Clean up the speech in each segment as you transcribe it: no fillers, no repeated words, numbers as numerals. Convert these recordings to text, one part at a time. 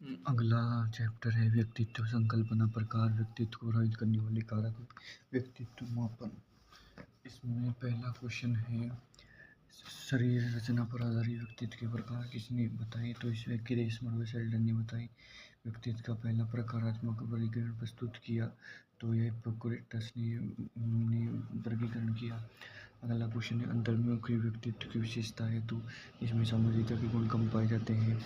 अगला चैप्टर है व्यक्तित्व संकल्पना प्रकार व्यक्तित्व को प्रभावित करने वाले कारक व्यक्तित्व मापन। इसमें पहला क्वेश्चन है शरीर रचना पर आधारित व्यक्तित्व के प्रकार किसने बताए? तो इस क्रेसमर व शेल्डन ने बताई। व्यक्तित्व का पहला प्रकारात्मक वर्गीकरण प्रस्तुत किया तो यह हिप्पोक्रेटस ने वर्गीकरण किया। अगला क्वेश्चन है अंतर्मुखी व्यक्तित्व की विशेषता है तो इसमें सामाजिकता के गुण कम पाए जाते हैं।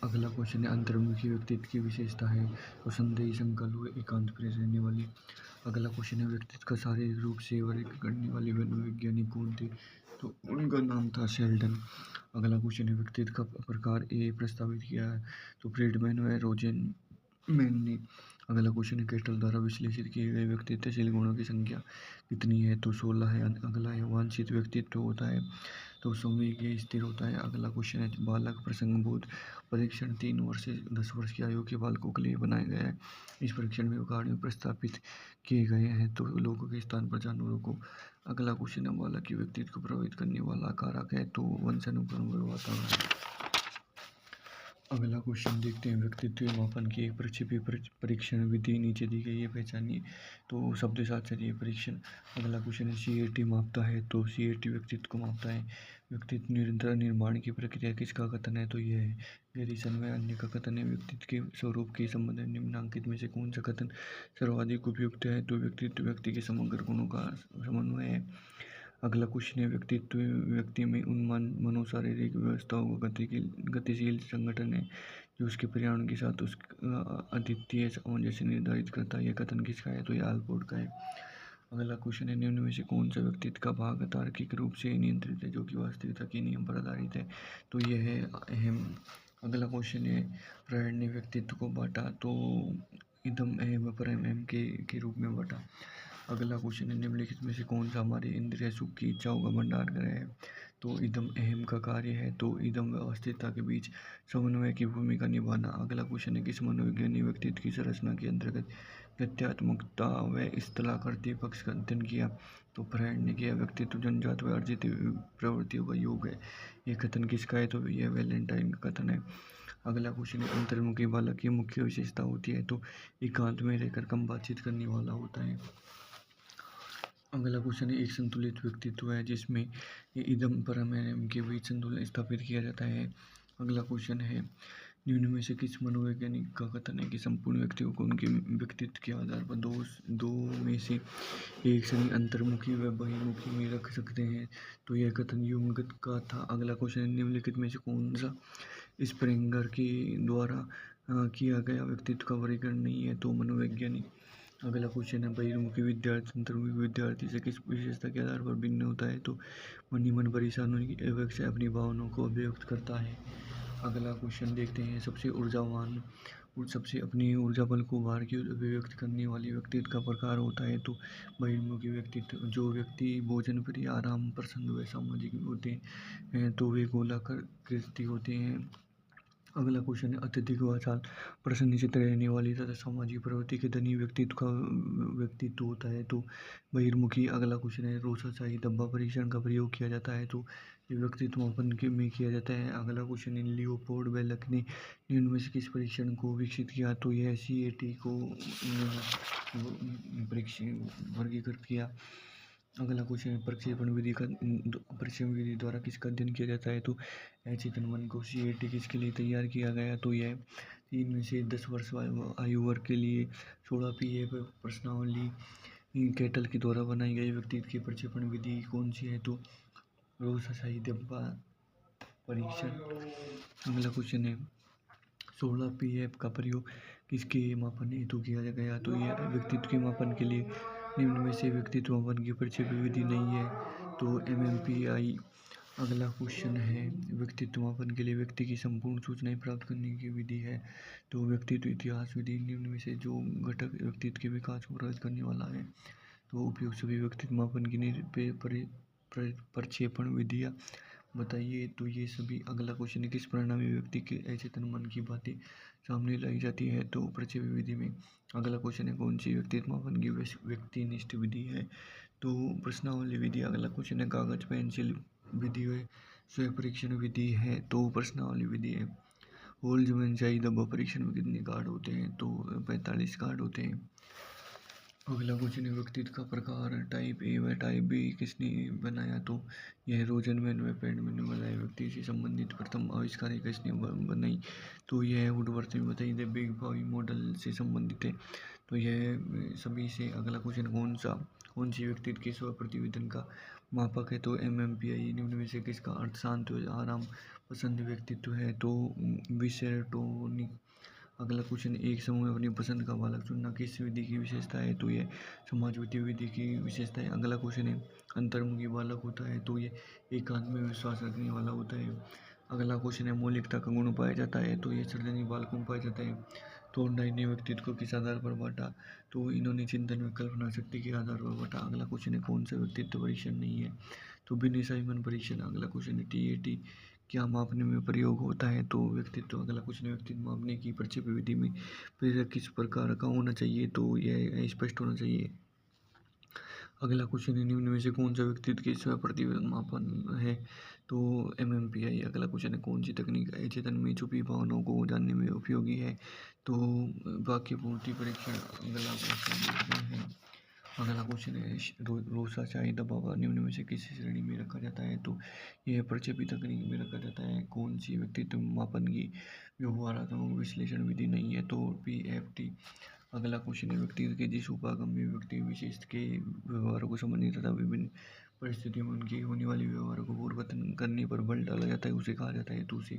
अगला क्वेश्चन है अंतर्मुखी व्यक्तित्व की विशेषता है तो संदेही संकल्प व एकांत प्रिय रहने वाली। अगला क्वेश्चन है व्यक्तित्व का शारीरिक रूप से वर्ग करने वाले मनोवैज्ञानिक कौन थे? तो उनका नाम था शेल्डन। अगला क्वेश्चन है व्यक्तित्व का प्रकार ए प्रस्तावित किया है तो फ्रीडमैन व रोजेनमैन ने। अगला क्वेश्चन है कैटल द्वारा विश्लेषित किए गए व्यक्तित्वशील गुणों की संख्या कितनी है? तो 16 है। अगला है वांछित व्यक्तित्व होता है तो संवेगीय स्थिर होता है। अगला क्वेश्चन है बालक प्रसंगबोध परीक्षण 3 वर्ष से 10 वर्ष की आयु के बालकों के लिए बनाया गया है। इस परीक्षण में कार्य प्रस्तावित किए गए हैं तो लोगों के स्थान पर जानवरों को। अगला क्वेश्चन है बालक के व्यक्तित्व को प्रभावित करने वाला कारक है तो वंशानुक्रम व वातावरण। अगला क्वेश्चन देखते हैं व्यक्तित्व मापन की एक प्रक्षेपी परीक्षण विधि नीचे दी गई है पहचानिए। तो शब्द साक्षरीय परीक्षण। अगला क्वेश्चन है सीएटी मापता है तो सीएटी व्यक्तित्व को मापता है। व्यक्तित्व निरंतर निर्माण की प्रक्रिया किसका कथन है? तो यह है गैरिसन व अन्य का कथन है। व्यक्तित्व के स्वरूप के संबंध में निम्नलिखित में से कौन सा कथन सर्वाधिक उपयुक्त है? तो व्यक्तित्व व्यक्ति के समग्र गुणों का समन्वय है। अगला क्वेश्चन है व्यक्तित्व व्यक्ति में उन मनोशारीरिक व्यवस्थाओं का गतिशील संगठन है जो उसके पर्यावरण के साथ उसका अद्वितीय सामंजस्य निर्धारित करता है। यह कथन किसका है? तो यह आलपोर्ट का है। अगला क्वेश्चन है निम्न में से कौन सा व्यक्तित्व का भाग तार्किक रूप से नियंत्रित है जो कि वास्तविकता के नियम पर आधारित है? तो यह है अहम। अगला क्वेश्चन है फ्रायड ने व्यक्तित्व को बांटा तो इदम अहम परम अहम के रूप में बांटा। अगला क्वेश्चन है निम्नलिखित में से कौन सा हमारे इंद्रिय सुख की इच्छाओं का भंडार ग्रह है? तो इदम अहम का कार्य है तो इदम व अस्थिरता के बीच समन्वय की भूमिका निभाना। अगला क्वेश्चन है किस मनोवैज्ञानिक व्यक्तित्व की संरचना के अंतर्गत गत्यात्मकता व स्थलाकृति पक्ष का अध्ययन किया? तो फ्रायड ने किया। व्यक्तित्व जन्मजात व अर्जित प्रवृत्तियों का योग है। यह कथन किसका है? तो यह वैलेंटाइन का कथन है। अगला क्वेश्चन है अंतर्मुखी बालक की मुख्य विशेषता होती है तो एकांत में रहकर कम बातचीत करने वाला होता है। अगला क्वेश्चन है एक संतुलित व्यक्तित्व है जिसमें इदम परम एवं के बीच संतुलन स्थापित किया जाता है। अगला क्वेश्चन है निम्न में से किस मनोवैज्ञानिक का कथन है कि संपूर्ण व्यक्तियों को उनके व्यक्तित्व के आधार पर दो में से एक श्रेणी अंतर्मुखी व बहिर्मुखी में रख सकते हैं? तो यह कथन यूंग का था। अगला क्वेश्चन है निम्नलिखित में से कौन सा स्प्रेंगर के द्वारा किया गया व्यक्तित्व का वर्गीकरण नहीं है? तो मनोवैज्ञानिक। अगला क्वेश्चन है बहिर्मुखी विद्यार्थी अंतर्मुखी विद्यार्थी से किस विशेषता के आधार पर भिन्न होता है? तो मन परेशान से अपनी भावनाओं को अभिव्यक्त करता है। अगला क्वेश्चन देखते हैं सबसे ऊर्जावान सबसे अपनी ऊर्जा बल को बाहर की ओर अभिव्यक्त करने वाली व्यक्तित्व का प्रकार होता है तो बहिर्मुखी व्यक्तित्व। जो व्यक्ति भोजन प्रिय आराम प्रसन्न व सामाजिक होते हैं तो वे गोलाकार कृति होते हैं। अगला क्वेश्चन है अत्यधिक वाचाल प्रसन्नचित्त रहने वाली तथा सामाजिक प्रवृत्ति के धनी व्यक्तित्व का व्यक्तित्व होता है तो बहिर्मुखी। अगला क्वेश्चन है रोसाशाही धब्बा परीक्षण का प्रयोग किया जाता है तो ये व्यक्तित्व मापन में किया जाता है। अगला क्वेश्चन है लियोपोल्ड बेलक ने निम्न में से किस परीक्षण को विकसित किया? तो यह सीएटी को परीक्षण वर्गीकृत किया। अगला क्वेश्चन है प्रक्षेपण विधि द्वारा किसका अध्ययन किया जाता है? तो अचेतन मन को सीएटी किसके लिए तैयार किया गया? तो यह 3 से 10 वर्ष आयु वर्ग के लिए 16 पीए प्रश्नावली कैटल के द्वारा बनाई गई व्यक्तित्व की प्रक्षेपण विधि कौन सी है? तो रोसाशाही धब्बा परीक्षण। अगला क्वेश्चन है 16 पीएफ का प्रयोग किसके मापन हेतु किया गया? तो यह व्यक्तित्व के मापन के लिए। निम्न में से व्यक्तित्व मापन की प्रक्षेपी विधि नहीं है तो एमएमपीआई। अगला क्वेश्चन है व्यक्तित्व मापन के लिए व्यक्ति की संपूर्ण सूचनाएं प्राप्त करने की विधि है तो व्यक्तित्व इतिहास विधि। निम्न में से जो घटक व्यक्तित्व के विकास को प्रभावित करने वाला है तो उपयुक्त सभी व्यक्तित्व मापन की प्रक्षेपण विधियाँ बताइए तो ये सभी। अगला क्वेश्चन है किस परिणामी व्यक्ति के अचेतन मन की बातें सामने लाई जाती है? तो प्रक्षेपी विधि में। अगला क्वेश्चन है कौन सी व्यक्तित्व मापन की व्यक्तिनिष्ठ विधि है? तो प्रश्नावली विधि। अगला क्वेश्चन है कागज पेंसिल विधि व स्वयं परीक्षण विधि है तो प्रश्नावली विधि है। होल्जमैन-चाई दब्बा परीक्षण में कितने कार्ड होते हैं? तो 45 कार्ड होते हैं। अगला क्वेश्चन है, व्यक्तित्व का प्रकार टाइप ए व टाइप बी किसने बनाया? तो यह रोजनमैन व पैडमैन ने बनाया। व्यक्ति से संबंधित प्रथम आविष्कार किसने बनाई? तो यह वुडवर्थ ने बताई। द बिग फाइव मॉडल से संबंधित है, तो यह सभी से। अगला क्वेश्चन, कौन सी व्यक्तित्व के स्व प्रतिवेदन का मापक है? तो MMPI। निम्न में से किसका अर्थ शांत व आराम पसंद व्यक्तित्व है? तो विसेरोटोनिक। अगला क्वेश्चन, एक समूह में अपनी पसंद का बालक चुनना किस विधि की विशेषता है? तो ये समाजवादी विधि की विशेषता है। अगला क्वेश्चन है, अंतर्मुखी बालक होता है, तो ये एकांत में विश्वास रखने वाला होता है। अगला क्वेश्चन है, मौलिकता का गुण पाया जाता है, तो ये सर्जनी बालकों में पाया जाता है। थॉर्नडाइक ने व्यक्तित्व को किस आधार पर बांटा? तो इन्होंने चिंतन व कल्पना शक्ति के आधार पर बांटा। अगला क्वेश्चन है, कौन सा व्यक्तित्व परीक्षण नहीं है? तो बिनी साइमन परीक्षण। अगला क्वेश्चन है, TAT क्या मापने में प्रयोग होता है? तो व्यक्तित्व। अगला क्वेश्चन है, व्यक्तित्व मापने की प्रक्षेप विधि में प्रेरक किस प्रकार का होना चाहिए? तो यह स्पष्ट होना चाहिए। अगला क्वेश्चन है, निम्न में से कौन सा व्यक्तित्व के स्व प्रतिवेदन मापन है? तो MMPI। अगला क्वेश्चन है, कौन सी तकनीक अचेतन में छुपी भावनाओं को जानने में उपयोगी है? तो वाक्य पूर्ति परीक्षण। अगला क्वेश्चन देखते हैं। अगला क्वेश्चन है, रोसा चाई दबाव निम्न में से किस श्रेणी में रखा जाता है? तो यह प्रक्षेपी तकनीक में रखा जाता है। कौन सी व्यक्तित्व मापन की व्यवहारात्मक विश्लेषण विधि नहीं है? तो PFT। अगला क्वेश्चन है, व्यक्तित्व के जिस उपागम में व्यक्ति विशिष्ट के व्यवहारों को समझने तथा विभिन्न परिस्थितियों में उनकी होने वाली व्यवहारों को पूर्वकथन करने पर बल डाला जाता है, उसे कहा जाता है, तो उसे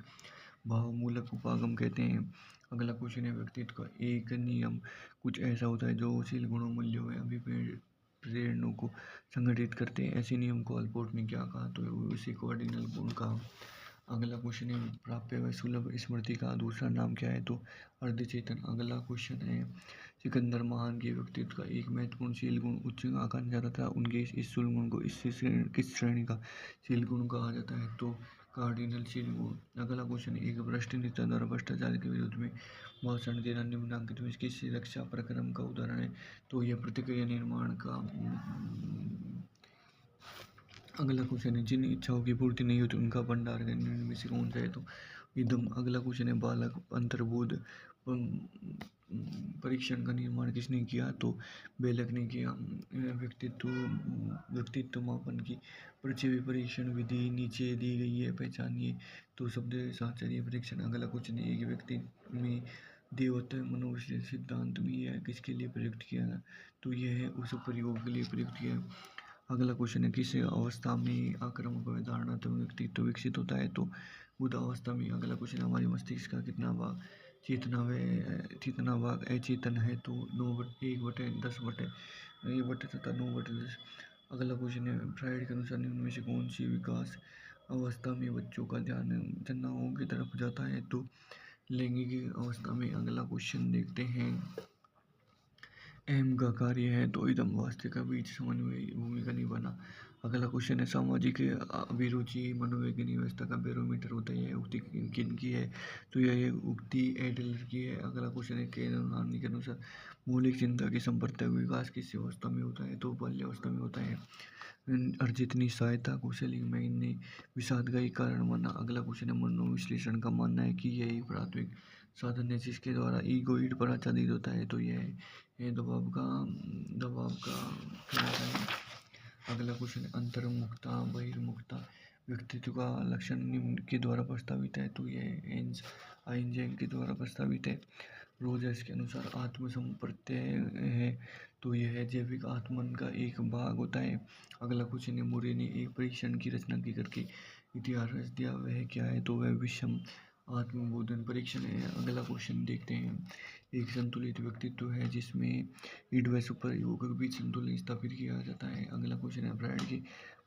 भावमूलक उपागम कहते हैं। अगला क्वेश्चन है, व्यक्तित्व का एक नियम कुछ ऐसा होता है जो शील गुणों, मूल्यों या प्रेरणों को संगठित करते हैं। ऐसे नियम को अल्पोर्ट ने क्या कहा? तो उसे कार्डिनल गुण कहा। अगला क्वेश्चन है, प्राप्य व सुलभ स्मृति का दूसरा नाम क्या है? तो अर्धचेतन। अगला क्वेश्चन है, सिकंदर महान के व्यक्तित्व का एक महत्वपूर्ण शील गुण उच्च आकांक्षा जाता था। उनके इस शील गुण को किस श्रेणी का शील गुण कहा जाता है? तो कार्डिनल शील गुण। अगला क्वेश्चन है, एक भ्रष्ट नेता द्वारा भ्रष्टाचार के विरुद्ध में भाषण देना निम्नलिखित में किस रक्षा प्रक्रम का उदाहरण है? तो यह प्रतिक्रिया निर्माण का। अगला क्वेश्चन है, जिन इच्छाओं की पूर्ति नहीं होती उनका भंडार निम्न में से कौन सा है? तो इदम। अगला क्वेश्चन है, बालक अंतर्बोध परीक्षण का निर्माण किसने किया? तो बेलक ने किया। व्यक्तित्व मापन की प्रक्षेपी परीक्षण विधि नीचे दी गई है, पहचानिए। तो शब्द साहचर्य परीक्षण। अगला क्वेश्चन है, एक व्यक्ति में देवत्व मनोविश्लेषण सिद्धांत में यह किसके लिए प्रयुक्त किया? तो यह है उस प्रयोग के लिए प्रयुक्त किया। अगला क्वेश्चन है, किस अवस्था में आक्रामक व धारणात्मक व्यक्तित्व विकसित होता है? तो बुद्ध अवस्था में। अगला क्वेश्चन, हमारे मस्तिष्क का कितना भाग चेतना भाग अचेतन है? तो 1/10 तथा 9/10। अगला क्वेश्चन है, फ्राइड के अनुसार निम्न में से कौन सी विकास अवस्था में बच्चों का ध्यान जन्नाओं की तरफ जाता है? तो लैंगिक अवस्था में। अगला क्वेश्चन देखते हैं, अहम का कार्य है, तो इदम वास्तव का बीच समन्वय भूमिका निभाना। अगला क्वेश्चन है, सामाजिक अभिरुचि मनोवैज्ञानिक व्यवस्था का बैरोमीटर होता है, यह उक्ति किन की है? तो यह उक्ति एडलर की है। अगला क्वेश्चन है, के अनुसार मौलिक चिंता के संपर्क विकास किस अवस्था में होता है? तो बाल्यावस्था में होता है। अर्जितनी सहायता को सेलिगमैन ने विषाद का एक कारण माना। अगला क्वेश्चन है, मनोविश्लेषण का मानना है कि यह एक प्राथमिक साधन है जिसके द्वारा ईगोइड पर आच्छादित होता है, तो यह है दबाव का कहलाता है। अगला क्वेश्चन है, अंतर्मुखता बहिर्मुखता व्यक्तित्व का लक्षण निम्न के द्वारा प्रस्तावित है? तो यह एंस आइंजैंग के द्वारा प्रस्तावित है। रोजर्स के अनुसार आत्म संप्रत्यय है, तो यह जैविक आत्मन का एक भाग होता है। अगला क्वेश्चन है, मुरे ने एक परीक्षण की रचना की करके इतिहास रच दिया, वह क्या है? तो वह विषम आत्मबोधन परीक्षण है। अगला क्वेश्चन देखते हैं, एक संतुलित व्यक्तित्व है जिसमें ईड व सुपर ईगो के बीच संतुलन स्थापित किया जाता है। अगला क्वेश्चन है, फ्रायड के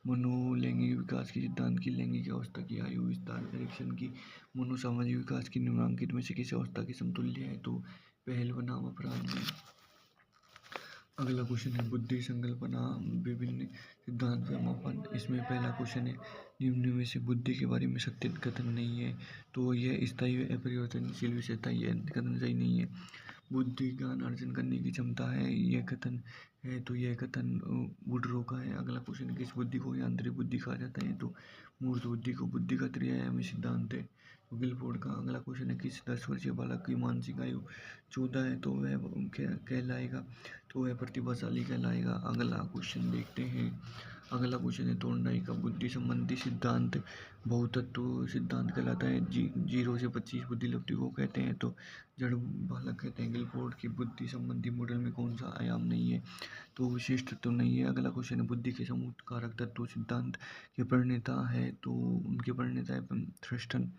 मनोलैंगिक विकास के सिद्धांत की लैंगिक अवस्था की आयु विस्तार परीक्षण की मनोसामाजिक विकास की निम्नलिखित में से किस अवस्था की समतुल्य है? तो पहल बनाम अपराध में। अगला क्वेश्चन है, बुद्धि संकल्पना विभिन्न सिद्धांत व मापन। इसमें पहला क्वेश्चन है, निम्न में से बुद्धि के बारे में सत्य कथन नहीं है? तो यह स्थायी व अपरिवर्तनशील विशेषता, यह कथन सही नहीं है। बुद्धि ज्ञान अर्जन करने की क्षमता है, यह कथन है, तो यह कथन वुडरो का है। अगला क्वेश्चन है, किस बुद्धि को यांत्रिक बुद्धि कहा जाता है? तो मूर्त बुद्धि को। बुद्धि का त्रिआयामी सिद्धांत है, तो गिलफोर्ड का अगला क्वेश्चन है, किस 10 वर्षीय बालक की मानसिक आयु 14 है तो वह कहलाएगा, तो वह प्रतिभाशाली कहलाएगा। अगला क्वेश्चन देखते हैं। अगला क्वेश्चन है, थॉर्नडाइक का बुद्धि संबंधी सिद्धांत बहुतत्व सिद्धांत कहलाता है। 0 से 25 बुद्धि लब्धि को कहते हैं, तो जड़ बालक कहते हैं। गिलफोर्ड की बुद्धि संबंधी मॉडल में कौन सा आयाम नहीं है, तो विशिष्ट तो नहीं है। अगला क्वेश्चन है, बुद्धि के समूह कारक तत्व सिद्धांत के प्रणेता है, तो उनके प्रणेता है थ्रस्टन।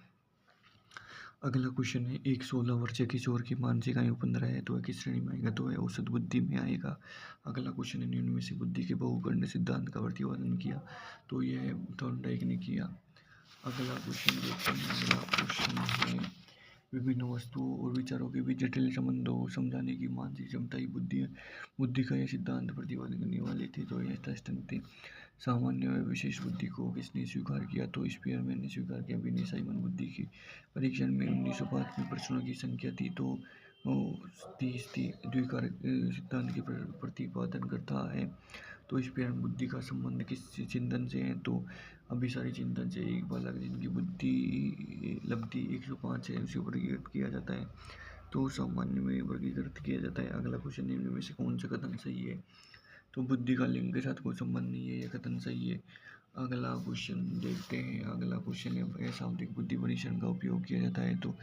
अगला क्वेश्चन है, एक 16 वर्षीय किशोर की मानसिक आयु 15 है तो वह किस श्रेणी में आएगा, तो वह औसत बुद्धि में आएगा। अगला क्वेश्चन है, निम्न में से बुद्धि के बहुखंड सिद्धांत का प्रतिपादन किया, तो यह थॉर्नडाइक ने किया। अगला क्वेश्चन देखते हैं। अगला क्वेश्चन है, विभिन्न वस्तुओं और विचारों के बीच जटिल संबंधों को समझाने की मानसिक क्षमता ही बुद्धि का यह सिद्धांत प्रतिपादन करने वाले थे, तो यह थ्रस्टन थे। सामान्य व विशेष बुद्धि को किसने स्वीकार किया, तो स्पीयरमैन ने स्वीकार किया। विनय साइमन बुद्धि के परीक्षण में 1905 में प्रश्नों की संख्या थी, तो 30 थी। द्विकारक सिद्धांत के प्रतिपादन करता है, तो स्पीयरमैन बुद्धि का संबंध किस चिंतन से है, तो अभिसारी चिंतन से। एक बालक जिनकी बुद्धि लब्धि 105 है उसे वर्गीकृत किया जाता है, तो सामान्य में वर्गीकृत किया जाता है। अगला क्वेश्चन, निम्न में से कौन सा कथन सही है, तो बुद्धि का लिंग के साथ कोई संबंध नहीं है, यह कथन सही है। अगला क्वेश्चन देखते हैं। अगला क्वेश्चन है, अशाब्दिक बुद्धि परीक्षण का उपयोग किया जाता है, तो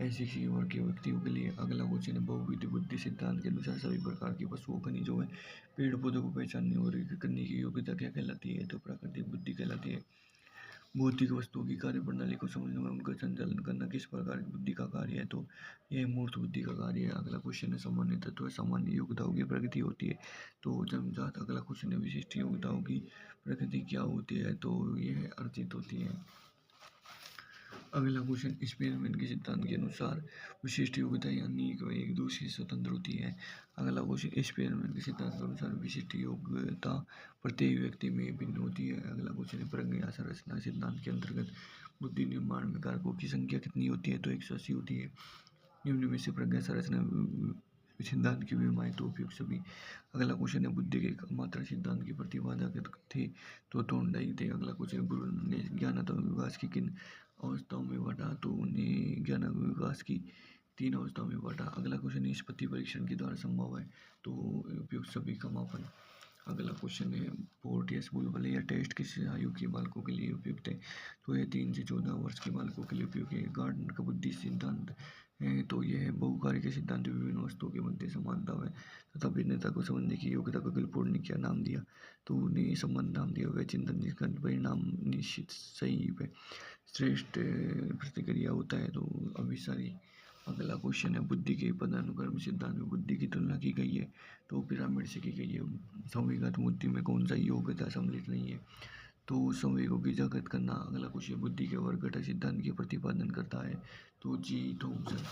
अशिक्षित वर्ग के व्यक्तियों के लिए। अगला क्वेश्चन है, बहुविध बुद्धि सिद्धांत के अनुसार सभी प्रकार की वस्तुओं, खनिजों में पेड़ पौधों को पहचानने और करने की योग्यता क्या कहलाती है, तो प्राकृतिक बुद्धि कहलाती है। भौतिक वस्तुओं की कार्यप्रणाली को समझना व उनका संचालन करना किस प्रकार की बुद्धि का कार्य है, तो यह मूर्त बुद्धि का कार्य है। अगला क्वेश्चन है, सामान्य तत्व सामान्य योग्यताओं की प्रकृति होती है, तो जन्मजात। अगला क्वेश्चन है, विशिष्ट योग्यताओं की प्रकृति क्या होती है, तो यह अर्जित होती है। अगला क्वेश्चन, स्पीयरमैन के सिद्धांत के अनुसार विशिष्ट योग्यता यानी एक दूसरे से स्वतंत्र होती है। अगला क्वेश्चन, स्पीयरमैन के सिद्धांत के अनुसार विशिष्ट योग्यता प्रत्येक व्यक्ति में भिन्न होती है। अगला क्वेश्चन है, प्रज्ञा संरचना सिद्धांत के अंतर्गत बुद्धि निर्माण में कारकों की संख्या कितनी होती है, तो 180 होती है। निम्न में से प्रज्ञा संरचना सिद्धांत की विमाएं तो उपयुक्त सभी। अगला क्वेश्चन है, बुद्धि के मात्रा सिद्धांत के प्रतिपादक थे, तो थॉर्नडाइक थे। अगला क्वेश्चन, ब्रूनर ने ज्ञानात्मक विकास की किन अवस्थाओं में बांटा, तो उन्हें ज्ञानात्मक विकास की 3 अवस्थाओं में बांटा। अगला क्वेश्चन, निष्पत्ति परीक्षण के द्वारा संभव है, तो उपयुक्त सभी का मापन। अगला क्वेश्चन है, पोर्टियस बुलबुले या टेस्ट किस आयु के बालकों के लिए उपयुक्त है, तो यह 3 से 14 वर्ष के बालकों के लिए उपयुक्त है। गार्डनर का बुद्धि सिद्धांत है, तो यह बहुकारी के सिद्धांत विभिन्न वस्तुओं के मध्य समानता है तथा भिन्नता को समझने की योग्यता को गिलफोर्ड ने क्या नाम दिया, तो उन्हें संबंध नाम दिया। वह चिंतन जिसका परिणाम निश्चित सही व श्रेष्ठ प्रतिक्रिया होता है, तो अभिसारी। अगला क्वेश्चन है, बुद्धि के पदानुक्रम सिद्धांत में बुद्धि की तुलना की गई है, तो पिरामिड से की गई है। संवेगात्मक बुद्धि में कौन सा योग्यता सम्मिलित नहीं है, तो संवेगों की जगत करना। अगला क्वेश्चन, बुद्धि के वर्ग घटक सिद्धांत के प्रतिपादन करता है, तो जी थॉमसन।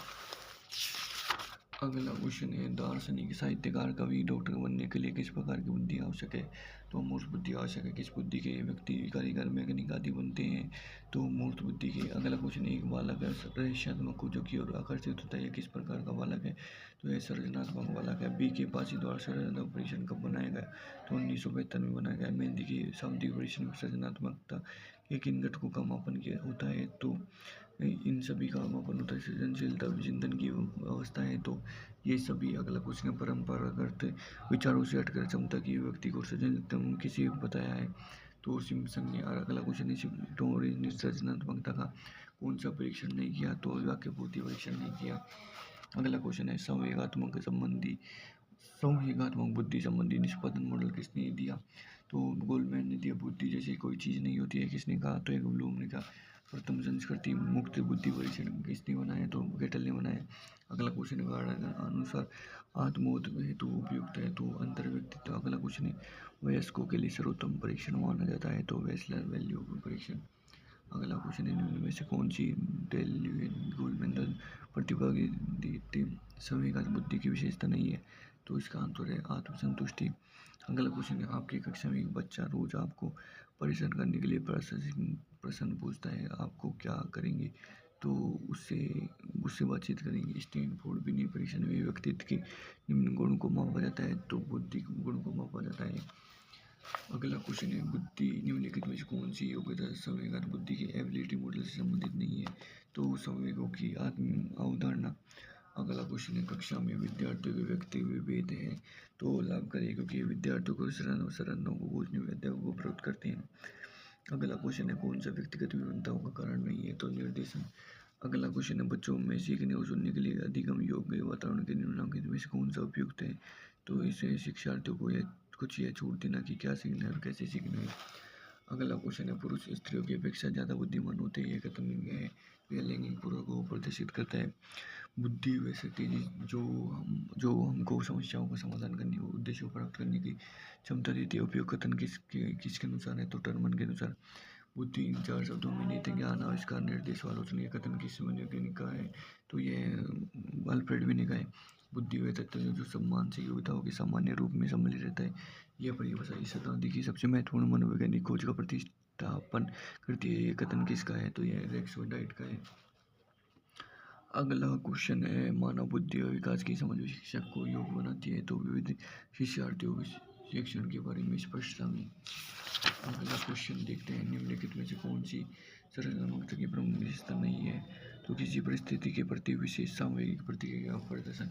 अगला क्वेश्चन है, दार्शनिक साहित्यकार कवि डॉक्टर बनने के लिए किस प्रकार की बुद्धि आवश्यक है, तो मूर्त बुद्धि आवश्यक है। किस बुद्धि के व्यक्ति कारीगर मैकेनिक आदि बनते हैं, तो मूर्त बुद्धि के। अगला क्वेश्चन, एक बालक रहस्यात्मक खोजों की ओर आकर्षित होता है, किस प्रकार का बालक है, तो यह सृजनात्मक बालक है। बी के पासी द्वारा सृजनात्मक परीक्षण कब बनाया गया, तो 1972 में बनाया गया। मेहंदी की शाब्दिक परीक्षण में सृजनात्मकता के किन घटकों का मापन किया होता है, तो इन सभी का मापन होता है। सृजनशीलता चिंतन की अवस्था है, तो ये सभी। अगला क्वेश्चन, परंपरागत विचारों से हटकर क्षमता की व्यक्ति को सृजनात्मक किसी बताया है, तो सिम्पसन ने। अगला क्वेश्चन है, टोरिन ने सृजनात्मकता का कौन सा परीक्षण नहीं किया, तो वाक्य पूर्ति परीक्षण नहीं किया। अगला क्वेश्चन है, संवेगात्मक बुद्धि संबंधी निष्पादन मॉडल किसने दिया, तो गोलमैन ने दिया। बुद्धि जैसी कोई चीज़ नहीं होती है, किसने कहा, तो एक ब्लूम ने कहा। प्रथम संस्कृति मुक्त बुद्धि परीक्षण किसने बनाया, तो गेटल ने बनाया। अगला क्वेश्चन है, गार्डनर अनुसार आत्मबोध हेतु उपयुक्त है, तो अंतर्व्यक्तित्व। अगला क्वेश्चन है, वयस्कों के लिए सर्वोत्तम परीक्षण माना जाता है, तो वेस्लर वैल्यू परीक्षण। अगला क्वेश्चन है, निम्न में से कौन सी डेल्यूइन गोल्डमेन प्रतिपादित संवेगात्मक बुद्धि की विशेषता नहीं है, तो इसका आंसर है आत्मसंतुष्टि। अगला क्वेश्चन है, आपकी कक्षा में एक बच्चा रोज आपको परेशान करने के लिए प्रश्न पूछता है, आपको क्या करेंगे, तो उससे बातचीत करेंगे। स्टैनफोर्ड विनय परीक्षण में व्यक्तित्व के निम्न गुणों को मापा जाता है, तो बुद्धि गुण को मापा जाता है। अगला क्वेश्चन है, बुद्धि निम्नलिखित में से कौन सी योग्यता संवेगात्मक बुद्धि के एबिलिटी मॉडल से संबंधित नहीं है? तो संवेगों की आत्म अवधारणा। अगला क्वेश्चन है, कक्षा में विद्यार्थियों के व्यक्तिगत विभेद हैं तो लाभकारी है क्योंकि विद्यार्थियों को संरचनाओं को खोजने में अध्यापकों को प्रवृत्त करते हैं। अगला क्वेश्चन है, कौन सा व्यक्तिगत विभिन्नताओं का कारण नहीं है? तो निर्देशन। अगला क्वेश्चन है, बच्चों में सीखने और सुनने के लिए अधिगम योग्य वातावरण के निम्नलिखित में से कौन सा उपयुक्त है? तो इसे शिक्षार्थियों को यह छूट देना कि क्या सीखना है और कैसे सीखना है। अगला क्वेश्चन है, पुरुष स्त्रियों की अपेक्षा ज़्यादा बुद्धिमान होते हैं, यह कथन है? यह लैंगिक पूर्व को प्रदर्शित करता है। बुद्धि वह शक्ति जो हमको समस्याओं का समाधान करने और उद्देश्यों को प्राप्त करने की क्षमता देती है। उपयोग कथन किसके अनुसार है? तो टर्मन के अनुसार। बुद्धि इन चार शब्दों में निहित ज्ञान, आविष्कार, निर्देश, आलोचना। यह कथन किस मनोवैज्ञानिक का है? तो यह अल्फ्रेड विने का है। बुद्धि वह तत्व है जो सब मानसिक योग्यताओं के सामान्य रूप में सम्मिलित रहता है। यह परिभाषा इस शताब्दी की सबसे महत्वपूर्ण मनोवैज्ञानिक खोज का प्रतिस्थापन करती है। यह कथन किसका है? तो यह रेक्स डाइट का है। अगला क्वेश्चन है, मानव बुद्धि और विकास की समझ शिक्षक को योग्य बनाती है तो विविध शिक्षार्थियों के शिक्षण के बारे में स्पष्टता में। अगला क्वेश्चन देखते हैं, निम्नलिखित में से कौन सी संरचनात्मकता की प्रमुख विशेषता नहीं है? तो किसी परिस्थिति के प्रति विशेष सामूहिक प्रतिक्रिया का प्रदर्शन।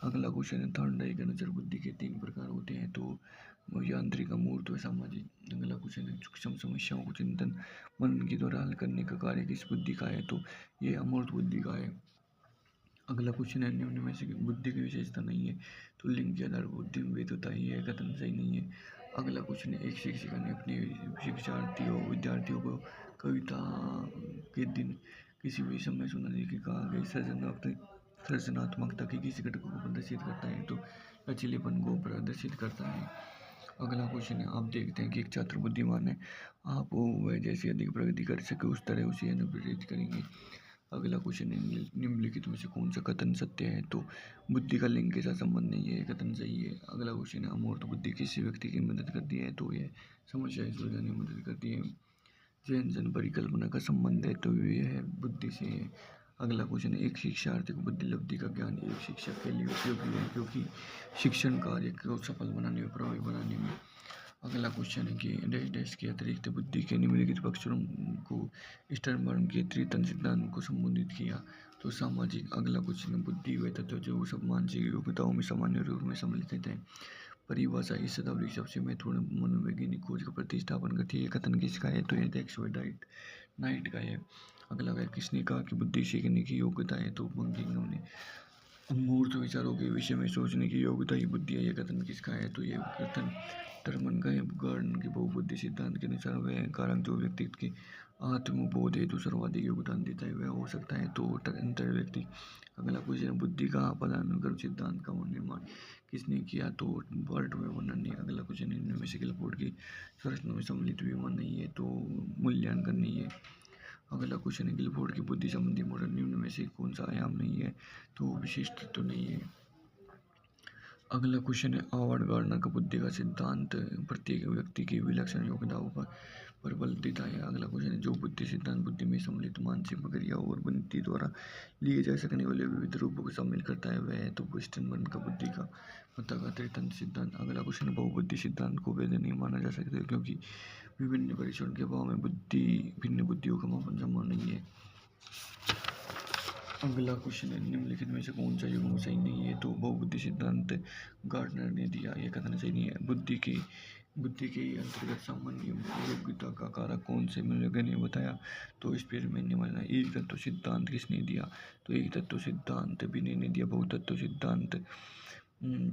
अगला क्वेश्चन है, थॉर्नडाइक के अनुसार बुद्धि के 3 प्रकार होते हैं तो यांत्रिक, अमूर्त व सामाजिक। अगला क्वेश्चन है, सूक्ष्म समस्याओं को चिंतन मनन के द्वारा हल करने का कार्य किस बुद्धि का है? तो ये अमूर्त बुद्धि का है। अगला क्वेश्चन है, निम्न में से बुद्धि की विशेषता नहीं है तो लिंग के आधार पर बुद्धि में भेद होता है, यह कथन सही नहीं है। अगला क्वेश्चन है, एक शिक्षिका ने अपने विद्यार्थियों को कविता के दिन किसी भी समय सुनाने की कहा गई सृजनात्मकता के किसी घटक को प्रदर्शित करता है? तो लचीलेपन को प्रदर्शित करता है। अगला क्वेश्चन है, आप देखते हैं कि एक छात्र बुद्धिमान है, आप वह जैसे अधिक प्रगति कर सके उस तरह उसे अनुप्रेरित करेंगे। अगला क्वेश्चन है, निम्नलिखित में से कौन सा कथन सत्य है? तो बुद्धि का लिंग के साथ संबंध नहीं है, कथन सही है। अगला क्वेश्चन है, अमूर्त बुद्धि किसी व्यक्ति की मदद करती है? तो यह समस्याएं सुलझाने में मदद करती है। जन परिकल्पना का संबंध है तो यह बुद्धि से है। अगला क्वेश्चन है, एक शिक्षार्थी को बुद्धि लब्धि का ज्ञान एक शिक्षक के लिए उपयोगी है क्योंकि शिक्षण कार्य को सफल बनाने में, प्रभावी बनाने में। अगला क्वेश्चन है कि डैश डैश के अतिरिक्त बुद्धि के निम्नलिखित पक्षों को स्टर्नबर्ग के त्रितल सिद्धांत को संबोधित किया? तो सामाजिक। अगला क्वेश्चन है, बुद्धि वह तत्व जो सब मानसिक योग्यताओं में सामान्य रूप में सम्मिलित रहते हैं। परिभाषा इस शताब्दी की सबसे महत्वपूर्ण मनोवैज्ञानिक खोज का प्रतिस्थापन करती है। कथन किसका है? तो यह एक्सवर्डाइट नाइट का है। अगला वह किसने कहा कि बुद्धि सीखने की योग्यता है? तो बंकिंगम ने। अमूर्त विचारों के विषय में सोचने की योग्यता ही बुद्धि है, यह कथन किसका है? तो यह कथन टर्मन का है। गर्डन के बहुबुद्धि सिद्धांत के अनुसार वह कारक जो व्यक्तित्व के आत्मबोध हेतु सर्वाधिक योगदान देता है वह हो सकता है तो अंतर व्यक्ति। अगला क्वेश्चन, बुद्धि का पदानुक्रम सिद्धांत का निर्माण किसने किया? तो बर्ट वेबर ने। अगला क्वेश्चन, इनमें में से गिलफोर्ड की संरचना में सम्मिलित विमान नहीं है तो मूल्यांकन नहीं है। अगला क्वेश्चन है, गिलफोर्ड की बुद्धि संबंधी मॉडल निम्न में से कौन सा आयाम नहीं है? तो विशिष्ट तो नहीं है। अगला क्वेश्चन है, हावर्ड गार्डनर का बुद्धि का सिद्धांत प्रत्येक व्यक्ति की विलक्षण योग्यताओं पर बल देता है। अगला क्वेश्चन है, जो बुद्धि सिद्धांत बुद्धि में सम्मिलित मानसिक प्रक्रियाओं और बुद्धि द्वारा लिए जा सकने वाले विविध रूपों को शामिल करता है वह है तो स्टर्नबर्ग का बुद्धि का मतलब त्रितंत्र सिद्धांत। अगला क्वेश्चन है, बहुबुद्धि सिद्धांत को वैध नहीं माना जा सकता क्योंकि विभिन्न परीक्षण के अभाव में भिन्न बुद्धियों का मापन संभव नहीं है। अगला क्वेश्चन है, निम्नलिखित में से कौन सा युग्म सही नहीं है? तो बहुबुद्धि सिद्धांत गार्डनर ने दिया, यह कथन सही नहीं है। बुद्धि के अंतर्गत सामान्य योग्यता का कारक कौन से मनोवैज्ञानिक ने बताया? तो स्पेरमैन ने बताया। एक तत्व सिद्धांत किसने दिया? तो एक तत्व सिद्धांत विने ने दिया। बहुतत्व सिद्धांत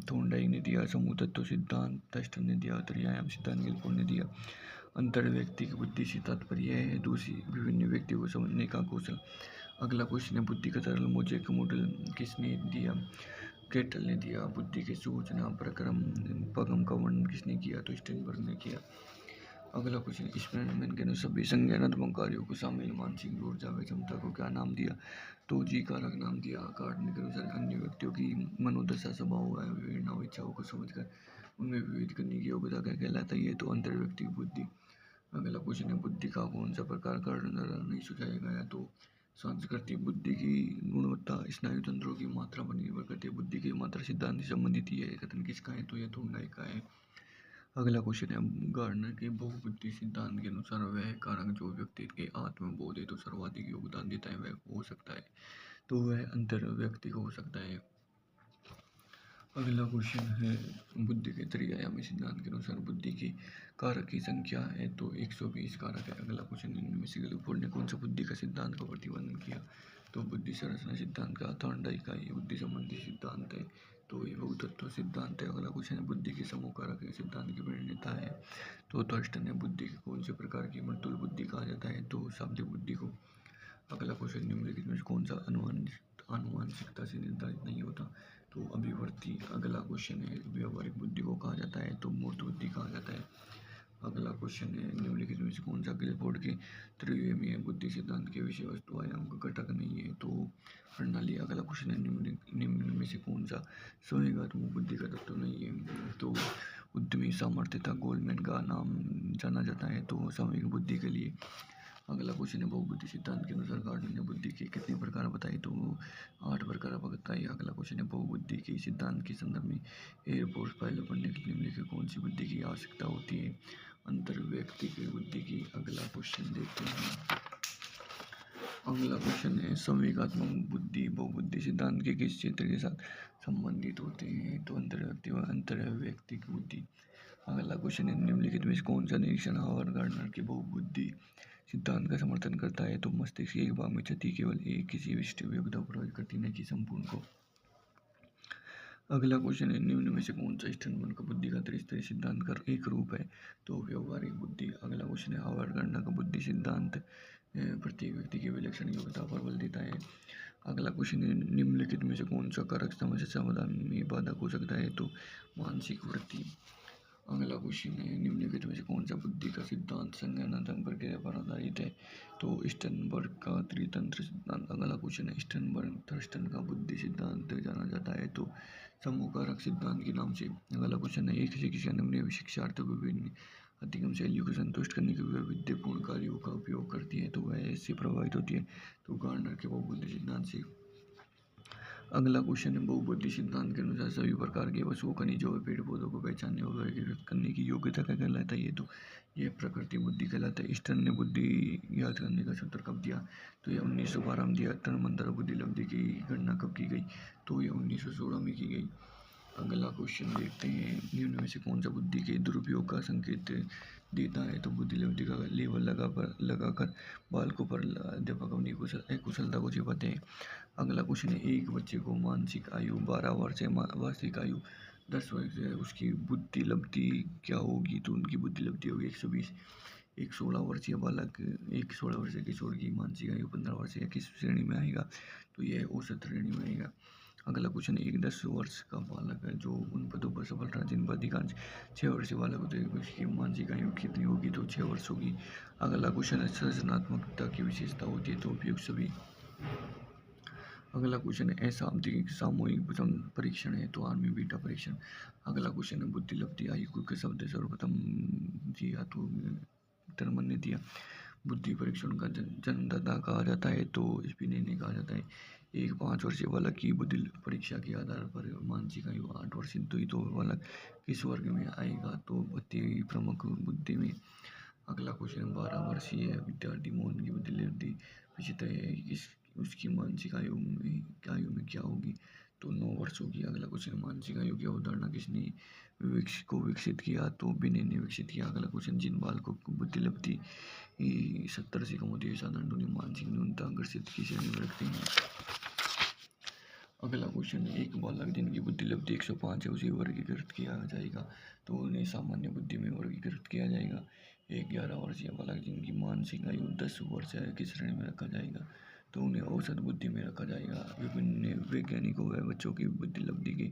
थॉर्नडाइक ने दिया। समूह तत्व सिद्धांत थर्स्टन ने दिया। त्रिआयाम सिद्धांत गिलफोर्ड ने दिया। अंतर व्यक्तिक बुद्धि से तात्पर्य है दूसरी विभिन्न व्यक्तियों को समझने का कौशल। अगला क्वेश्चन है, बुद्धि का सरल मोज़ेक मॉडल किसने दिया? केटल ने दिया। बुद्धि के सूचना प्रक्रम पगम का वर्णन किसने किया? तो स्टेनबर्ग ने किया। अगला क्वेश्चन, स्पेरमैन के अनुसार सभी संज्ञानात्मक कार्यों को शामिल मानसिक ऊर्जा व क्षमता को क्या नाम दिया? तो जी कारक नाम दिया। गार्डनर के अनुसार अन्य व्यक्तियों की मनोदशा, स्वभाव, प्रेरणा, इच्छाओं को समझकर उनमें विविध करने की योग्यता क्या कहलाता है? तो अंतर्व्यक्तिक बुद्धि। अगला क्वेश्चन है, बुद्धि का कौन सा प्रकार गार्डनर द्वारा नहीं सुझाया गया? तो सांस्कृतिक बुद्धि की गुणवत्ता स्नायु तंत्रों की मात्रा पर निर्भर करती है। बुद्धि की मात्रा सिद्धांत से संबंधित है, कथन किसका है? तो यह थॉर्नडाइक का है। अगला क्वेश्चन है, गार्डनर के बहुबुद्धि सिद्धांत के अनुसार वह कारक जो व्यक्ति के आत्मबोध हेतु सर्वाधिक योगदान देता है वह हो सकता है, तो वह अंतर व्यक्ति को हो सकता है। अगला क्वेश्चन है, बुद्धि के त्रिआयामी सिद्धांत के अनुसार बुद्धि की कारक की संख्या है तो 120 कारक है। अगला क्वेश्चन, इनमें से गैलीलियो ने कौन सा बुद्धि का सिद्धांत का प्रतिपादन किया, तो बुद्धि संरचना सिद्धांत का थॉर्नडाइक इकाई बुद्धि संबंधी सिद्धांत है, तो ये बहुतत्व सिद्धांत है। अगला क्वेश्चन है, बुद्धि के समूह कारक के सिद्धांत की प्रणेता है, तो थर्स्टन ने बुद्धि के कौन से प्रकार की मृदुल बुद्धि कहा जाता है, तो शाब्दिक बुद्धि को। अगला क्वेश्चन, निम्नलिखित में से कौन सा आनुवंशिकता से निर्धारित नहीं होता, तो अभिवर्ती। अगला क्वेश्चन है, व्यवहारिक बुद्धि को कहा जाता है, तो मूर्त बुद्धि कहा जाता है। अगला क्वेश्चन है, निम्नलिखित में से कौन सा गिलफोर्ड के त्रिविमीय बुद्धि सिद्धांत के विषय वस्तु आयाम का घटक नहीं है, तो प्रणाली। अगला क्वेश्चन है, निम्न में से कौन सा संवेगात्मक बुद्धि का तत्व नहीं है, तो उद्यमी सामर्थ्यता गोलमैन का नाम जाना जाता है, तो संवेग बुद्धि के लिए। अगला क्वेश्चन है, बहुबुद्धि सिद्धांत के अनुसार गार्डनर ने बुद्धि के कितने प्रकार बताए, तो 8 प्रकार बताए। अगला क्वेश्चन है, बहुबुद्धि के सिद्धांत के संदर्भ में एयरपोर्ट पायलट बनने के लिए निम्नलिखित कौन सी बुद्धि की आवश्यकता होती है, अंतर व्यक्ति की बुद्धि की। अगला क्वेश्चन देखते हैं। अगला क्वेश्चन है, संवेगात्मक बुद्धि बहुबुद्धि सिद्धांत के किस क्षेत्र के साथ संबंधित होते हैं, तो अंतर्व्यक्ति व अंतर व्यक्ति की बुद्धि। अगला क्वेश्चन है, निम्नलिखित में से कौन सा निरीक्षण हावर्ड गार्डनर के बहुबुद्धि सिद्धांत का समर्थन करता है, तो मस्तिष्क के एक भाग में क्षति केवल एक किसी विशिष्ट योग्यता प्रभावित करती न कि संपूर्ण को। अगला क्वेश्चन है, निम्न में से कौन सा स्टर्नबर्ग का बुद्धि का त्रिस्तरीय सिद्धांत का एक रूप है, तो व्यवहारिक बुद्धि। अगला क्वेश्चन है, हावर्ड गार्डनर का बुद्धि सिद्धांत प्रत्येक व्यक्ति की विलक्षण योग्यता पर बल देता है। अगला क्वेश्चन है, निम्नलिखित में से कौन सा कारक समस्या समाधान में बाधक हो सकता है, तो मानसिक वृत्ति। अगला क्वेश्चन है, निम्नलिखित में से कौन सा बुद्धि का सिद्धांत संज्ञानात्मक प्रक्रिया पर आधारित है, तो स्टर्नबर्ग का त्रितंत्र सिद्धांत। अगला क्वेश्चन है, स्टर्नबर्ग थर्स्टन का बुद्धि सिद्धांत जाना जाता है, तो समूह कारक सिद्धांत के नाम से। अगला क्वेश्चन है, एक शिक्षक ने शिक्षार्थियों को विभिन्न अधिगम शैलियों को संतुष्ट करने के वैविध्यपूर्ण कार्यों का उपयोग करती है, तो वह इससे प्रभावित होती है, तो गार्डनर के बहुबुद्धि सिद्धांत से। अगला क्वेश्चन है, बहुबुद्धि सिद्धांत के अनुसार सभी प्रकार के वस्तुओं खनिजों और पेड़ पौधों को पहचानने और वर्गीकृत करने की योग्यता क्या कहलाता है, तो यह प्रकृति बुद्धि कहलाता है। स्टर्न ने बुद्धि याद करने का सूत्र कब दिया, तो यह 1912 में दिया। तन्मंतर बुद्धि लब्धि की गणना कब की गई, तो यह 1916 में की गई। अगला क्वेश्चन देखते हैं, निम्न में से कौन सा बुद्धि के दुरुपयोग का संकेत देता है, तो बुद्धि लब्धि का लेबल लगाकर बालकों पर अध्यापक अपनी अकुशलता को छिपाते हैं। अगला क्वेश्चन है, एक बच्चे को मानसिक आयु 12 वर्ष है, वार्षिक आयु 10 वर्ष है, उसकी बुद्धि लब्धि क्या होगी, तो उनकी बुद्धि लब्धि होगी 120। एक 16 वर्षीय बालक, एक 16 वर्षीय किशोर की मानसिक आयु 15 वर्ष या किस श्रेणी में आएगा, तो यह औसत श्रेणी में आएगा। अगला क्वेश्चन है, एक 10 वर्ष का बालक है जो उन पदों पर सफल रहा जिन पर अधिकांश 6 वर्षीय बालक होते हैं, उसकी मानसिक आयु कितनी होगी, तो 6 वर्ष होगी। अगला क्वेश्चन है, सृजनात्मकता की विशेषता होती है, तो उपयुक्त सभी। अगला क्वेश्चन है, अशाब्दिक सामूहिक परीक्षण है, तो आर्मी बीटा परीक्षण। अगला क्वेश्चन है, बुद्धि लब्धि आयु के शब्द सर्वप्रथम दिया, तो टर्मन ने दिया। बुद्धि परीक्षण का जन्मदाता कहा जाता है, तो स्पिने ने कहा जाता है। एक 5 वर्षीय बालक की बुद्धि परीक्षा के आधार पर मानसिक आयु 8 वर्ष सिद्ध हुई, तो बालक किस वर्ग में आएगा, तो अति प्रमुख बुद्धि में। अगला क्वेश्चन, 12 वर्षीय विद्यार्थी मोहन की बुद्धि लब्धि विचित्र है, इस उसकी मानसिक आयु में क्या होगी, तो 9 वर्ष होगी। अगला क्वेश्चन, मानसिक आयु की अवधारणा किसने विकसित किया, तो बिने ने विकसित किया। अगला क्वेश्चन, जिन बालकों को बुद्धि लब्धि 70 से कम होती है साधारण उन्हें मानसिक न्यूनता ग्रसित की श्रेणी में रखते हैं। अगला क्वेश्चन, एक बालक जिनकी बुद्धि लब्धि 105 है उसे वर्गीकृत किया जाएगा, तो उन्हें सामान्य बुद्धि में वर्गीकृत किया जाएगा। एक 11 वर्षीय बालक जिनकी मानसिक आयु 10 वर्ष है किस श्रेणी में रखा जाएगा, तो उन्हें औसत बुद्धि में रखा जाएगा। विभिन्न वैज्ञानिकों व बच्चों की बुद्धि लब्धि के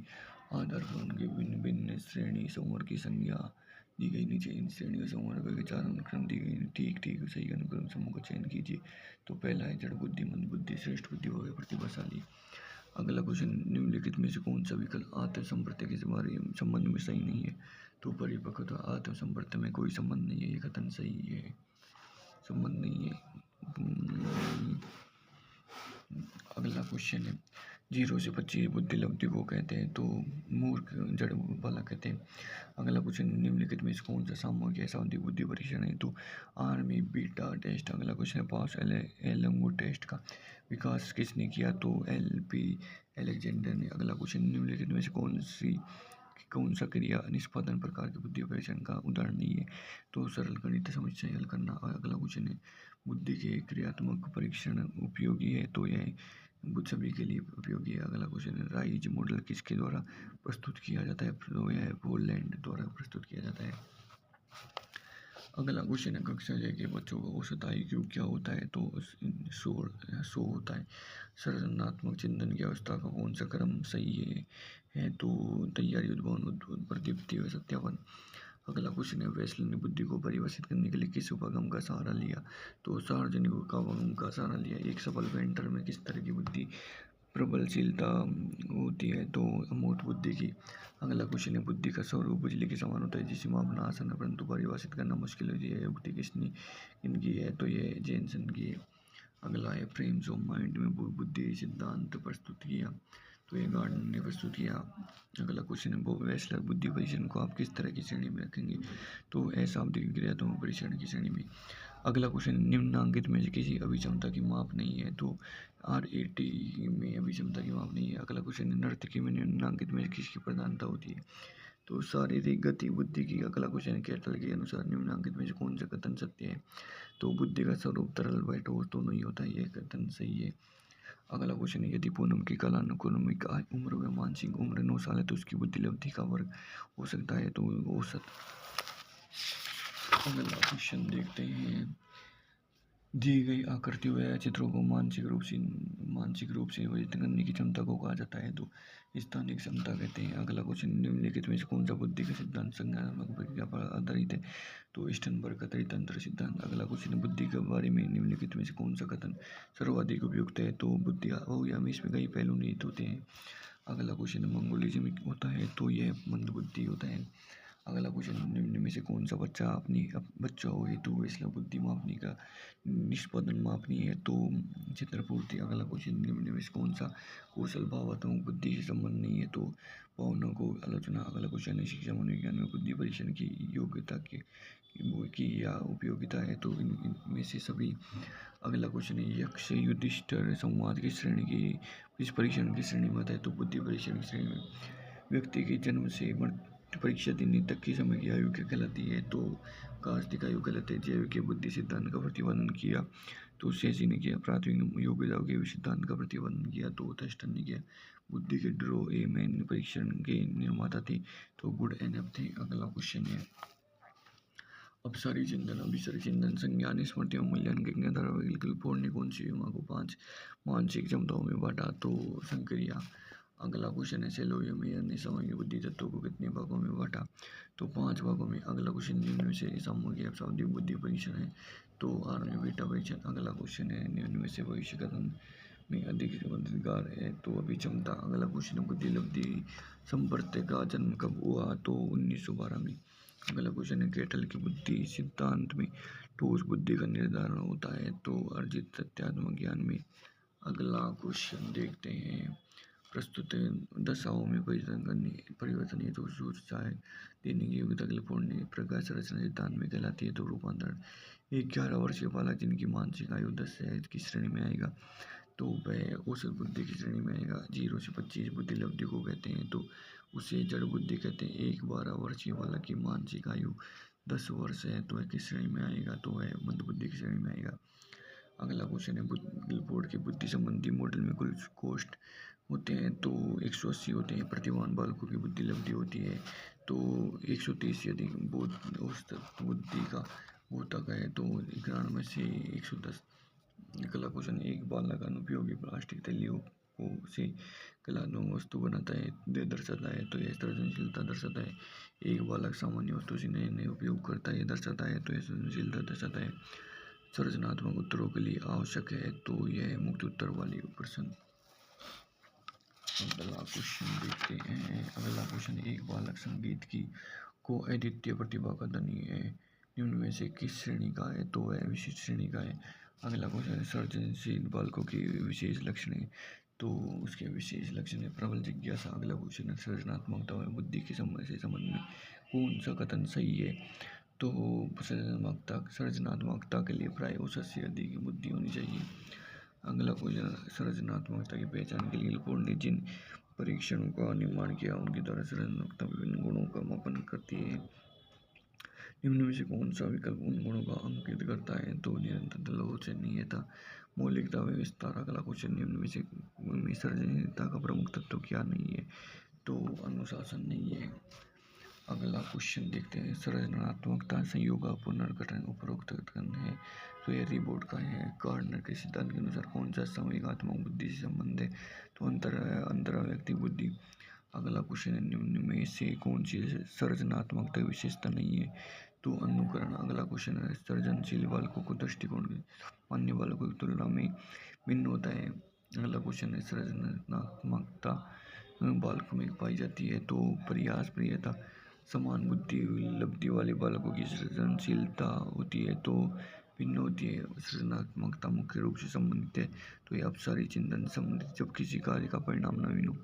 आधार पर उनके भिन्न भिन्न श्रेणी समूह की संज्ञा दी गई। नीचे इन श्रेणियों समूह के 4 अनुक्रम दी गई। ठीक सही अनुक्रम समूह का चयन कीजिए, तो पहला है जड़ बुद्धि, मंद बुद्धि, श्रेष्ठ बुद्धि व प्रतिभाशाली। अगला क्वेश्चन, निम्नलिखित में से कौन सा विकल्प आत्म संप्रत्य के संबंध में सही नहीं है, तो परिपक्वता आत्म संप्रत्य में कोई संबंध नहीं है, ये कथन सही है, संबंध नहीं है। अगला क्वेश्चन है, 0 से 25 बुद्धि लब्धि को कहते हैं, तो मूर्ख जड़ वाला कहते हैं। अगला क्वेश्चन, निम्नलिखित में से कौन सा सामूहिक या शाब्दिक बुद्धि परीक्षण है? तो आर्मी बीटा टेस्ट। अगला क्वेश्चन है, पास एलंगो टेस्ट का विकास किसने किया? तो LP अलेक्जेंडर ने। अगला क्वेश्चन, निम्नलिखित में से कौन सा क्रिया निष्पादन प्रकार के बुद्धि परीक्षण का उदाहरण नहीं है? तो सरल गणित समस्या हल करना। अगला क्वेश्चन है, बुद्धि के क्रियात्मक परीक्षण उपयोगी है? तो यह बुद्ध सभी के लिए उपयोगी है। अगला क्वेश्चन है, राइज मॉडल किसके द्वारा प्रस्तुत किया जाता है? तो यह पोलैंड द्वारा प्रस्तुत किया जाता है। अगला क्वेश्चन है, कक्षा 6 के बच्चों का औसत IQ क्या होता है? तो 100 होता है। संरचनात्मक चिंतन की अवस्था का कौन सा क्रम सही है? तो तैयारी, उद्भावन, प्रदीप्ति व सत्यापन। अगला क्वेश्चन है, वेस्ले ने बुद्धि को परिभाषित करने के लिए किस उपागम का सहारा लिया? तो सार्वजनिक उपागम का सहारा लिया। एक सफल पेंटर में किस तरह की बुद्धि प्रबलशीलता होती है? तो अमूर्त बुद्धि की। अगला क्वेश्चन है, बुद्धि का स्वरूप बिजली के समान होता है जिसे मापना आसान है परंतु परिभाषित करना मुश्किल होती है। युक्ति किनकी है? तो ये जेनसन की है। अगला है, फ्रेम्स ऑफ माइंड में बुद्धि सिद्धांत प्रस्तुत किया? तो ये गार्डन ने प्रस्तुत किया। अगला क्वेश्चन है, वेस्लर बुद्धि परीक्षण को आप किस तरह की श्रेणी में रखेंगे? तो अशाब्दिक क्रियात्मक परीक्षण की श्रेणी में। अगला क्वेश्चन, निम्नांकित में से किसी अभिक्षमता की माप नहीं है? तो RAT में अभिक्षमता की माप नहीं है। अगला क्वेश्चन है, नर्तकी में निम्नांकित में से किसकी प्रधानता होती है? तो शारीरिक गति बुद्धि की। अगला क्वेश्चन है, कैटल के अनुसार निम्नांकित में से कौन सा कथन सत्य है? तो बुद्धि का स्वरूप तरल व ठोस दोनों ही होता है, यह कथन सही है। अगला क्वेश्चन है, यदि पूनम की कालानुक्रमिक उम्र व मानसिक उम्र 9 साल है तो उसकी बुद्धि लब्धि का वर्ग हो सकता है? तो औसत। अगला क्वेश्चन देखते हैं, दी गई आकृतियों या चित्रों को मानसिक रूप से वर्जित करने की क्षमता को कहा जाता है? तो स्थानिक क्षमता कहते हैं। अगला क्वेश्चन, निम्नलिखित में से कौन सा बुद्धि का सिद्धांत संज्ञानात्मक प्रक्रिया पर आधारित है? तो स्टर्नबर्ग का त्रितंत्र सिद्धांत। अगला क्वेश्चन, बुद्धि के बारे में निम्नलिखित में से कौन सा कथन सर्वाधिक उपयुक्त है? तो बुद्धि बहुआयामी, इसमें कई पहलू निहित होते हैं। अगला क्वेश्चन, मंगोलिज्म होता है? तो यह मंद बुद्धि होता है। अगला क्वेश्चन, निम्न में से कौन सा बच्चा हो हेतु वेस्ला बुद्धि मापने का निष्पादन मापनीय है? तो चित्रपूर्ति। अगला क्वेश्चन, निम्न में से कौन सा कौशल भावात्मक बुद्धि से संबंध नहीं है? तो भावना को आलोचना। अगला क्वेश्चन है, शिक्षा मनोविज्ञान में बुद्धि परीक्षण की योग्यता की या उपयोगिता है? तो इनमें से सभी। अगला क्वेश्चन है, यक्ष युधिष्ठिर संवाद की श्रेणी की किस परीक्षण की श्रेणी में आता है? तो बुद्धि परीक्षण की श्रेणी में। व्यक्ति के जन्म से मृत्यु परीक्षा देने तक की समय की आयु क्या कहलाती है? तो कार्तिक आयु कहलाते हैं। जैव के बुद्धि सिद्धांत का प्रतिपादन किया? तो शेषी ने किया। प्राथमिक योग्यताओं के सिद्धांत का प्रतिपादन किया? तो थर्स्टन ने किया। बुद्धि के ड्रो ए मैन परीक्षण के निर्माता थे? तो गुड एनफ थे। अगला क्वेश्चन है, अपसारी चिंतन, अभिसारी चिंतन, संज्ञान, स्मृति और मूल्यांकन के आधार पर विकल्प ने कौन सी युवा को 5 मानसिक क्षमताओं में बांटा? तो संक्रिया। अगला क्वेश्चन है, सेलोवियो मेयर ने सामूहिक बुद्धि तत्वों को कितने भागों में बांटा? तो 5 भागों में। अगला क्वेश्चन, निम्न में से सामूहिक या शाब्दिक बुद्धि परीक्षण है? तो आर्मी बीटा परीक्षण। अगला क्वेश्चन है, निम्न में से भविष्य कथन में अधिक मददगार है? तो अभिक्षमता। अगला क्वेश्चन है, बुद्धि लब्धि संपर्क का जन्म कब हुआ? तो 1912 में। अगला क्वेश्चन है, कैटल की बुद्धि सिद्धांत में ठोस बुद्धि का निर्धारण होता है? तो अर्जित तथ्यात्मक ज्ञान में। अगला क्वेश्चन देखते हैं, प्रस्तुत दशाओं में परिवर्तन हेतु सूचनाएं देने की योग्यता कैलिफोर्निया प्रकाश संरचना सिद्धांत में कहलाती है? तो रूपांतरण। एक 11 वर्षीय बालक जिनकी मानसिक आयु 10 है किस श्रेणी में आएगा? तो वह औसत बुद्धि की श्रेणी में आएगा। 0 से 25 बुद्धि लब्धि को कहते हैं? तो उसे जड़ बुद्धि कहते हैं। एक 12 वर्षीय बालक की मानसिक आयु 10 वर्ष है तो वह किस श्रेणी में आएगा? तो वह मंद बुद्धि की श्रेणी में आएगा। अगला क्वेश्चन है, गिलफोर्ड के बुद्धि संबंधी मॉडल में कुल कोष्ठ होते हैं? तो 180 होते हैं। प्रतिभावान बालकों की बुद्धि लब्धि होती है? तो 130 यदि औसत बुद्धि का भौतक है तो 91 से 110। अगला क्वेश्चन, एक बालक अनुपयोगी प्लास्टिक थैलियों को से कलात्मक वस्तु बनाता है दर्शाता है? तो यह सृजनशीलता दर्शाता है। एक बालक सामान्य वस्तु से नए नए उपयोग करता है, यह दर्शाता है? तो यह सृजनशीलता दर्शाता है। सृजनात्मक उत्तरों के लिए आवश्यक है? तो यह मुक्त उत्तर वाली प्रश्न। अगला क्वेश्चन देखते हैं। अगला क्वेश्चन, एक बालक संगीत की को अद्वितीय प्रतिभा का धनी है, निम्न में से किस श्रेणी का है? तो वह विशिष्ट श्रेणी का है। अगला क्वेश्चन, सर्जनशील बालकों की विशेष लक्षण है? तो उसके विशेष लक्षण है प्रबल जिज्ञासा। अगला क्वेश्चन है सृजनात्मकता व बुद्धि के संबंध में कौन सा कथन सही है? तो सृजनात्मकता के लिए प्राय औसत से अधिक बुद्धि होनी चाहिए। अगला क्वेश्चन, सृजनात्मकता की पहचान के लिए लोगों ने जिन परीक्षणों का निर्माण किया उनके द्वारा सृजनात्मकता विभिन्न गुणों का मापन करती है। निम्न में से कौन सा विकल्प उन गुणों का अंकित करता है? तो निरंतरता, लोचनीयता, मौलिकता व विस्तार। अगला क्वेश्चन, निम्न में से सृजनशीलता का प्रमुख तत्व क्या नहीं है? तो अनुशासन नहीं है। अगला क्वेश्चन देखते हैं, सृजनात्मकता संयोग का पुनर्गठन उपरोक्त कथन है तो यह रिबोर्ड का है। कार्नर के सिद्धांत के अनुसार कौन सा सामूहिकात्मक बुद्धि से संबंध है? तो अंतराव्यक्तिक बुद्धि। अगला क्वेश्चन है, निम्न में से कौन सी सृजनात्मकता की विशेषता नहीं है? तो अनुकरण। अगला क्वेश्चन है, सृजनशील बालकों को दृष्टिकोण सामान्य बालकों की तुलना में भिन्न होता है। अगला क्वेश्चन है, सृजनात्मकता बालकों में पाई जाती है तो प्रयास, प्रियता, समान बुद्धि लब्धि वाले बालकों की सृजनशीलता होती है तो भिन्न होती है। सृजनात्मकता मुख्य रूप से संबंधित है तो यह अपसारी चिंतन से संबंधित, जब किसी कार्य का परिणाम नवीन हो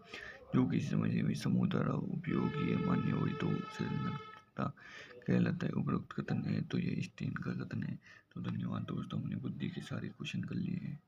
जो किसी समझने में समूह द्वारा उपयोगी मान्य हो तो सृजनात्मकता कहलाता है। उपरोक्त कथन है तो यह स्टेन का कथन है। तो धन्यवाद दोस्तों, हमने बुद्धि के सारे क्वेश्चन कर लिए हैं।